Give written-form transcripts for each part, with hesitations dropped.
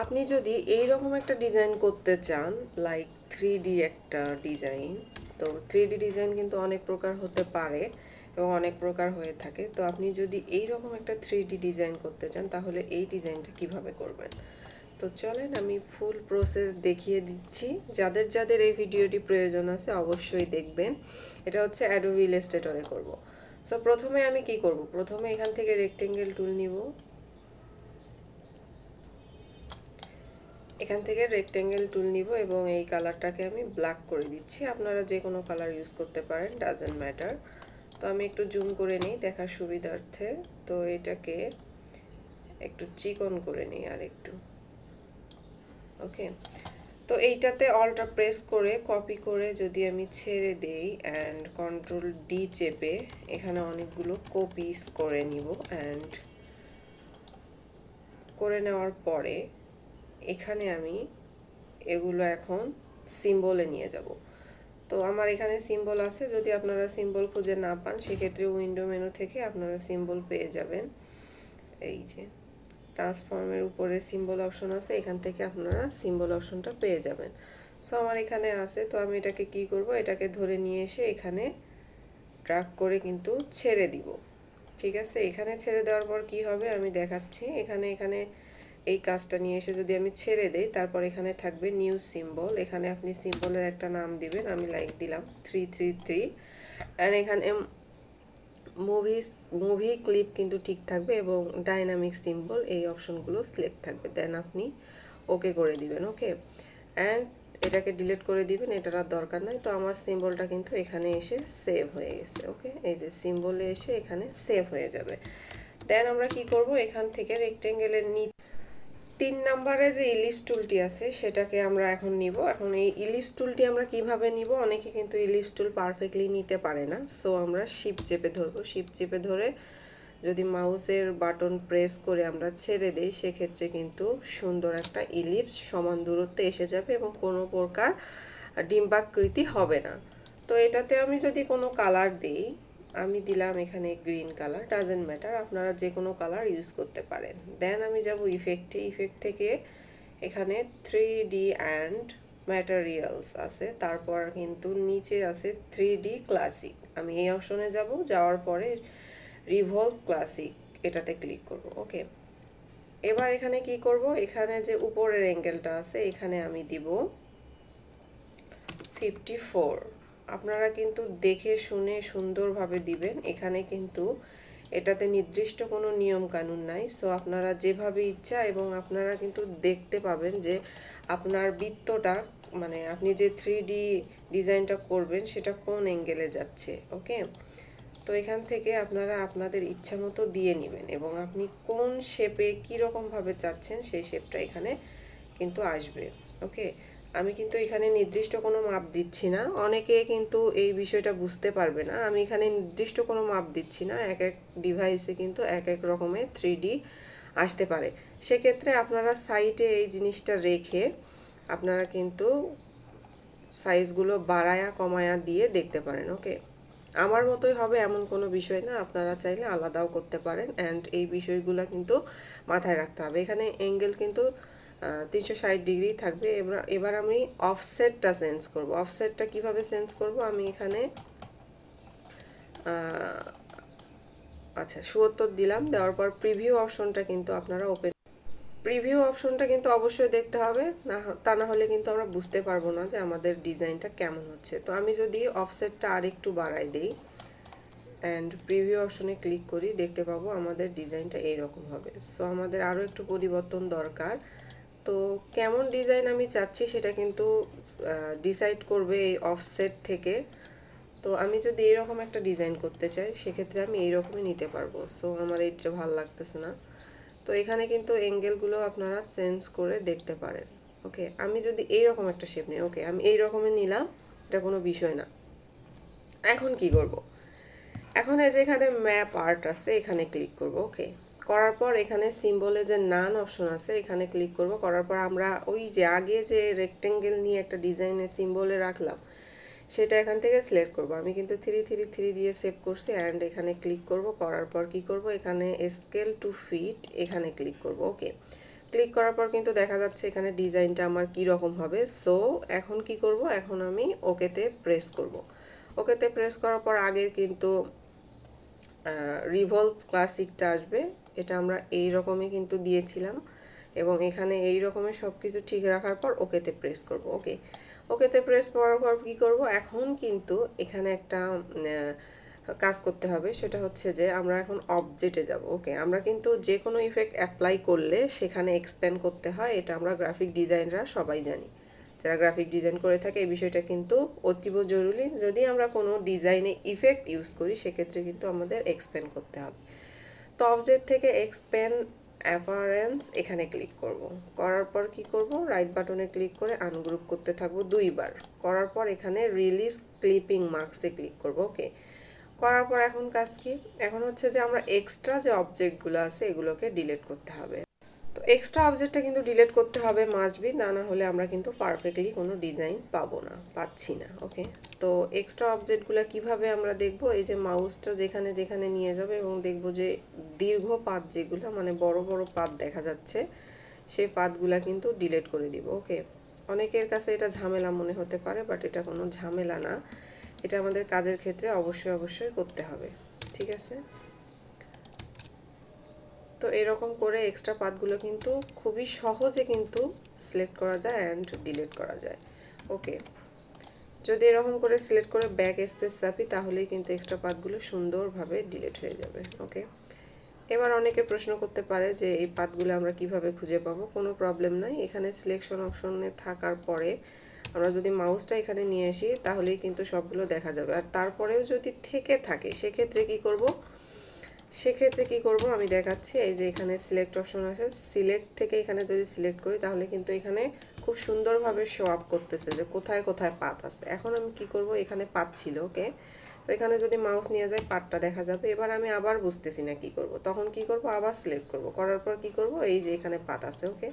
আপনি যদি এই রকম একটা ডিজাইন করতে চান, লাইক 3D একটা ডিজাইন, তো 3D ডিজাইন কিন্তু অনেক প্রকার হতে পারে এবং অনেক প্রকার হয়ে থাকে। তো আপনি যদি এই রকম একটা 3D ডিজাইন করতে চান, তাহলে এই ডিজাইনটা কিভাবে করবেন? তো চলেন আমি ফুল প্রসেস দেখিয়ে দিচ্ছি। যাদের যাদের এই ভিডিওটি প্রয়োজন আছে অবশ্যই দেখবেন। এটা হচ্ছে অ্যাডোবি ইলাস্ট্রেটরে করব। সো প্রথমে আমি কি করব? প্রথমে এখান থেকে রেক্টেঙ্গেল টুল নিব। এখান থেকে রেক্টেঙ্গেল টুল নিব এবং এই কালারটাকে আমি ব্ল্যাক করে দিচ্ছি। আপনারা যে কোনো কালার ইউজ করতে পারেন, ডাজন্ট ম্যাটার। তো আমি একটু জুম করে নিই দেখার সুবিধার্থে। তো এটাকে একটু চিকন করে নিই আর একটু। ওকে, তো এইটাতে অলটা প্রেস করে কপি করে যদি আমি ছেড়ে দেই অ্যান্ড কন্ট্রোল ডি চেপে এখানে অনেকগুলো কপিস করে নিব। অ্যান্ড করে নেওয়ার পরে এখানে আমি এগুলো এখন সিম্বলে নিয়ে যাব। তো আমার এখানে সিম্বল আছে, যদি আপনারা সিম্বল খুঁজে না পান সেক্ষেত্রে উইন্ডো মেনু থেকে আপনারা সিম্বল পেয়ে যাবেন। এই যে ট্রান্সফর্মের উপরে সিম্বল অপশন আছে, এখান থেকে আপনারা সিম্বল অপশনটা পেয়ে যাবেন। সো আমার এখানে আছে, তো আমি এটাকে কি করব, এটাকে ধরে নিয়ে এসে এখানে ড্র্যাগ করে কিন্তু ছেড়ে দিব। ঠিক আছে, এখানে ছেড়ে দেওয়ার পর কি হবে আমি দেখাচ্ছি। এখানে এই কাজটা নিয়ে এসে যদি আমি ছেড়ে দেই, তারপর এখানে থাকবে নিউ সিম্বল। এখানে আপনি সিম্বলের একটা নাম দিবেন, আমি লাইক দিলাম 333। অ্যান্ড এখানে মুভি ক্লিপ কিন্তু ঠিক থাকবে এবং ডাইনামিক সিম্বল এই অপশনগুলো সিলেক্ট থাকবে। দেন আপনি ওকে করে দিবেন। ওকে, অ্যান্ড এটাকে ডিলিট করে দিবেন, এটার আর দরকার নাই। তো আমার সিম্বলটা কিন্তু এখানে এসে সেভ হয়ে গেছে। ওকে, এই যে সিম্বলে এসে এখানে সেভ হয়ে যাবে। দেন আমরা কি করব, এখান থেকে রেক্টেঙ্গেলের নিচে 3 নম্বরে যে ইলিপস টুলটি আছে সেটাকে আমরা এখন নিব। এখন এই ইলিপস টুলটি আমরা কিভাবে নিব, অনেকে কিন্তু ইলিপস টুল পারফেক্টলি নিতে পারে না। সো আমরা শিফট চেপে ধরবো। শিফট চেপে ধরে যদি মাউসের বাটন প্রেস করে আমরা ছেড়ে দেই সেক্ষেত্রে কিন্তু সুন্দর একটা ইলিপস সমান দূরত্বে এসে যাবে এবং কোনো প্রকার ডিম্বাকৃতি হবে না। তো এটাতে আমি যদি কোনো কালার দিই, আমি দিলাম এখানে গ্রিন কালার, ডাজেন্ট ম্যাটার, আপনারা যে কোনো কালার ইউজ করতে পারেন। দেন আমি যাব ইফেক্টে। ইফেক্ট থেকে এখানে 3D অ্যান্ড ম্যাটেরিয়ালস আছে, তারপর কিন্তু নিচে আছে 3D ক্লাসিক। আমি এই অপশনে যাব, যাওয়ার পরে রিভলভ ক্লাসিক এটাতে ক্লিক করব। ওকে, এবার এখানে কি করব, এখানে যে উপরের অ্যাঙ্গেলটা আছে এখানে আমি দিব 54। আপনারা কিন্তু দেখে শুনে সুন্দরভাবে দিবেন। এখানে কিন্তু এটাতে নির্দিষ্ট কোনো নিয়ম কানুন নাই। সো আপনারা যেভাবে ইচ্ছা, এবং আপনারা কিন্তু দেখতে পাবেন যে আপনার বৃত্তটা, মানে আপনি যে 3D ডিজাইনটা করবেন সেটা কোন অ্যাঙ্গেলে যাচ্ছে। ওকে, তো এখান থেকে আপনারা আপনাদের ইচ্ছা মতো দিয়ে নেবেন এবং আপনি কোন শেপে কীরকমভাবে চাচ্ছেন সেই শেপটা এখানে কিন্তু আসবে। ওকে, আমি কিন্তু এখানে নির্দিষ্ট কোনো মাপ দিচ্ছি না। অনেকে কিন্তু এই বিষয়টা বুঝতে পারবে না। আমি এখানে নির্দিষ্ট কোনো মাপ দিচ্ছি না। এক এক ডিভাইসে কিন্তু এক এক রকমের 3D আসতে পারে। সেক্ষেত্রে আপনারা সাইডে এই জিনিসটা রেখে আপনারা কিন্তু সাইজগুলো বাড়ায়া কমায়া দিয়ে দেখতে পারেন। ওকে, আমার মতোই হবে এমন কোনো বিষয় না, আপনারা চাইলে আলাদাও করতে পারেন। অ্যান্ড এই বিষয়গুলো কিন্তু মাথায় রাখতে হবে। এখানে অ্যাঙ্গেল কিন্তু 360 ডিগ্রি থাকবে। এবার আমি অফসেটটা চেঞ্জ করব। অফসেটটা কিভাবে চেঞ্জ করব, আমি এখানে আচ্ছা ৭৭ দিলাম। দেওয়ার পর প্রিভিউ অপশনটা কিন্তু আপনারা প্রিভিউ অপশনটা কিন্তু অবশ্যই দেখতে হবে, তা না হলে কিন্তু আমরা বুঝতে পারবো না যে আমাদের ডিজাইনটা কেমন হচ্ছে। তো আমি যদি অফসেটটা আর একটু বাড়াই দিই অ্যান্ড প্রিভিউ অপশনে ক্লিক করি, দেখতে পাবো আমাদের ডিজাইনটা এইরকম হবে। সো আমাদের আরও একটু পরিবর্তন দরকার। তো কেমন ডিজাইন আমি চাচ্ছি সেটা কিন্তু ডিসাইড করবে এই অফসেট থেকে। তো আমি যদি এইরকম একটা ডিজাইন করতে চাই সেক্ষেত্রে আমি এইরকমই নিতে পারবো। সো আমার এইটা ভালো লাগতেছে না। তো এখানে কিন্তু অ্যাঙ্গেলগুলো আপনারা চেঞ্জ করে দেখতে পারেন। ওকে, আমি যদি এইরকম একটা শেপ নিই, ওকে আমি এই রকমের নিলাম, এটা কোনো বিষয় না। এখন কি করব, এখন এই যে এখানে ম্যাপ আর্ট আছে এখানে ক্লিক করব। ওকে, করার পর এখানে সিম্বলে যে নান অপশন আছে এখানে ক্লিক করব। করার পর আমরা ওই যে আগে যে রেক্টেঙ্গেল নিয়ে একটা ডিজাইনের সিম্বলে রাখলাম সেটা এখান থেকে সিলেক্ট করব। আমি কিন্তু 333 দিয়ে সেভ করছি। অ্যান্ড এখানে ক্লিক করব। করার পর কি করব, এখানে স্কেল টু ফিট এখানে ক্লিক করব। ওকে, ক্লিক করার পর কিন্তু দেখা যাচ্ছে এখানে ডিজাইনটা আমার কি রকম হবে। সো এখন কি করব, এখন আমি ওকেতে প্রেস করব। ওকেতে প্রেস করার পর আগের কিন্তু রিভলভ ক্লাসিকটা আসবে, এটা আমরা এই রকমই কিন্তু দিয়েছিলাম এবং এখানে এই রকমের সব কিছু ঠিক রাখার পর ওকেতে প্রেস করব। ওকে, ওকেতে প্রেস করার পর কী করব, এখন কিন্তু এখানে একটা কাজ করতে হবে, সেটা হচ্ছে যে আমরা এখন অবজেক্টে যাব। ওকে, আমরা কিন্তু যে কোনো ইফেক্ট অ্যাপ্লাই করলে সেখানে এক্সপ্যান্ড করতে হয়, এটা আমরা গ্রাফিক ডিজাইনরা সবাই জানি। যারা গ্রাফিক ডিজাইন করে থাকে এই বিষয়টা কিন্তু অতীব জরুরি। যদি আমরা কোনো ডিজাইনে ইফেক্ট ইউজ করি সেক্ষেত্রে কিন্তু আমাদের এক্সপ্যান্ড করতে হবে। তো অবজেক্ট থেকে এক্সপ্যান্ড অ্যাপারেন্স এখানে ক্লিক করব। করার পর কি করব, রাইট বাটনে ক্লিক করে আনগ্রুপ করতে থাকবো 2বার। করার পর এখানে রিলিজ ক্লিপিং মার্কসে ক্লিক করব। ওকে, করার পর এখন কাজ কি, এখন হচ্ছে যে আমরা এক্সট্রা যে অবজেক্টগুলো আছে এগুলোকে ডিলিট করতে হবে। তো এক্সট্রা অবজেক্টটা কিন্তু ডিলিট করতে হবে মাস্ট বি, না হলে আমরা কিন্তু পারফেক্টলি কোনো ডিজাইন পাচ্ছি না। ওকে, তো এক্সট্রা অবজেক্টগুলো কিভাবে আমরা দেখব, এই যে মাউসটা যেখানে যেখানে নিয়ে যাবে এবং দেখব যে দীর্ঘ পাত যেগুলো মানে বড় বড় পাত দেখা যাচ্ছে সেই পাতগুলা কিন্তু ডিলিট করে দিব। ওকে, অনেকের কাছে এটা ঝামেলা মনে হতে পারে, বাট এটা কোনো ঝামেলা না, এটা আমাদের কাজের ক্ষেত্রে অবশ্যই অবশ্যই করতে হবে। ঠিক আছে, তো এরকম করে এক্সট্রা পাতগুলো কিন্তু খুবই সহজে কিন্তু সিলেক্ট করা যায় অ্যান্ড ডিলিট করা যায়। ওকে, যদি এরকম করে সিলেক্ট করে ব্যাক স্পেস চাপি তাহলেই কিন্তু এক্সট্রা পাতগুলো সুন্দরভাবে ডিলিট হয়ে যাবে। ওকে, এবার অনেকে প্রশ্ন করতে পারে যে এই পাতগুলো আমরা কিভাবে খুঁজে পাবো। কোনো প্রবলেম নাই, এখানে সিলেকশন অপশনে থাকার পরে আমরা যদি মাউসটা এখানে নিয়ে আসি তাহলেই কিন্তু সবগুলো দেখা যাবে। আর তারপরেও যদি থেকে থাকে সেক্ষেত্রে কি করব আমি দেখাচ্ছি। এই যে এখানে সিলেক্ট অপশন আছে, সিলেক্ট থেকে এখানে যদি সিলেক্ট করি তাহলে কিন্তু এখানে খুব সুন্দরভাবে শো আপ করতেছে যে কোথায় কোথায় পাত আছে। এখন আমি কি করব, এখানে পাত ছিল। ওকে, তো এখানে যদি মাউস নিয়ে যাই পাতটা দেখা যাবে। এবার আমি আবার বুঝতেছি না কি করব, তখন কি করব, আবার সিলেক্ট করব, করার পর কি করব, এই যে এখানে পাত আছে। ওকে,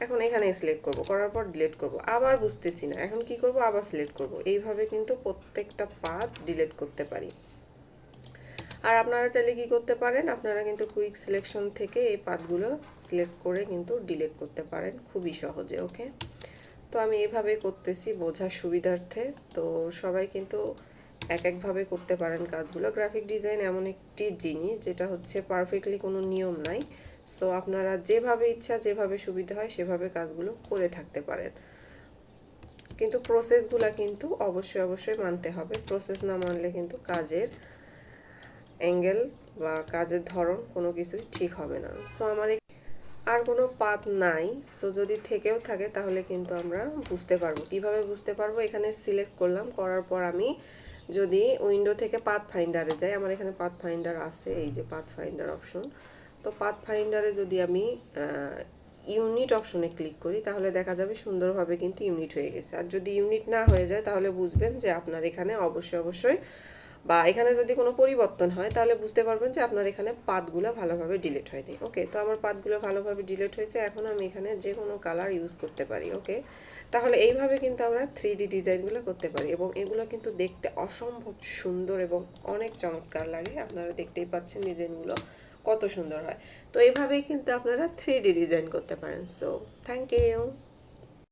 এখন এখানে সিলেক্ট করব, করার পর ডিলিট করব, আবার বুঝতেছি না, এখন কি করব, আবার সিলেক্ট করব। এইভাবে কিন্তু প্রত্যেকটা পাত ডিলিট করতে পারি। আর আপনারা চাইলে কি করতে পারেন, আপনারা কিন্তু কুইক সিলেকশন থেকে এই পাতগুলো সিলেক্ট করে কিন্তু ডিলিট করতে পারেন খুবই সহজে। ওকে, তো আমি এইভাবে করতেছি বোঝার সুবিধার্থে। তো সবাই কিন্তু এক একভাবে করতে পারেন কাজগুলো। গ্রাফিক ডিজাইন এমন একটি জিনিস যেটা হচ্ছে পারফেক্টলি কোনো নিয়ম নাই। সো আপনারা যেভাবে ইচ্ছা যেভাবে সুবিধা হয় সেভাবে কাজগুলো করে থাকতে পারেন, কিন্তু প্রসেসগুলো কিন্তু অবশ্যই অবশ্যই মানতে হবে। প্রসেস না মানলে কিন্তু কাজের অ্যাঙ্গেল বা কাজের ধরন কোনো কিছুই ঠিক হবে না। সো আমার আর কোনো পাত নাই। সো যদি থেকেও থাকে তাহলে কিন্তু আমরা বুঝতে পারবো। কিভাবে বুঝতে পারবো, এখানে সিলেক্ট করলাম, করার পর আমি যদি উইন্ডো থেকে পাথ ফাইন্ডারে যাই, আমার এখানে পাথ ফাইন্ডার আছে, এই যে পাথ ফাইন্ডার অপশন। তো পাথ ফাইন্ডারে যদি আমি ইউনিট অপশনে ক্লিক করি তাহলে দেখা যাবে সুন্দরভাবে কিন্তু ইউনিট হয়ে গেছে। আর যদি ইউনিট না হয়ে যায় তাহলে বুঝবেন যে আপনার এখানে অবশ্যই অবশ্যই বা এখানে যদি কোনো পরিবর্তন হয় তাহলে বুঝতে পারবেন যে আপনার এখানে পাতগুলো ভালোভাবে ডিলিট হয়নি। ওকে, তো আমার পাতগুলো ভালোভাবে ডিলিট হয়েছে, এখন আমি এখানে যে কোনো কালার ইউজ করতে পারি। ওকে, তাহলে এইভাবে কিন্তু আমরা 3D ডিজাইনগুলো করতে পারি এবং এগুলো কিন্তু দেখতে অসম্ভব সুন্দর এবং অনেক চমৎকার লাগে। আপনারা দেখতেই পাচ্ছেন ডিজাইনগুলো কত সুন্দর হয়। তো এইভাবেই কিন্তু আপনারা 3D ডিজাইন করতে পারেন। So thank you.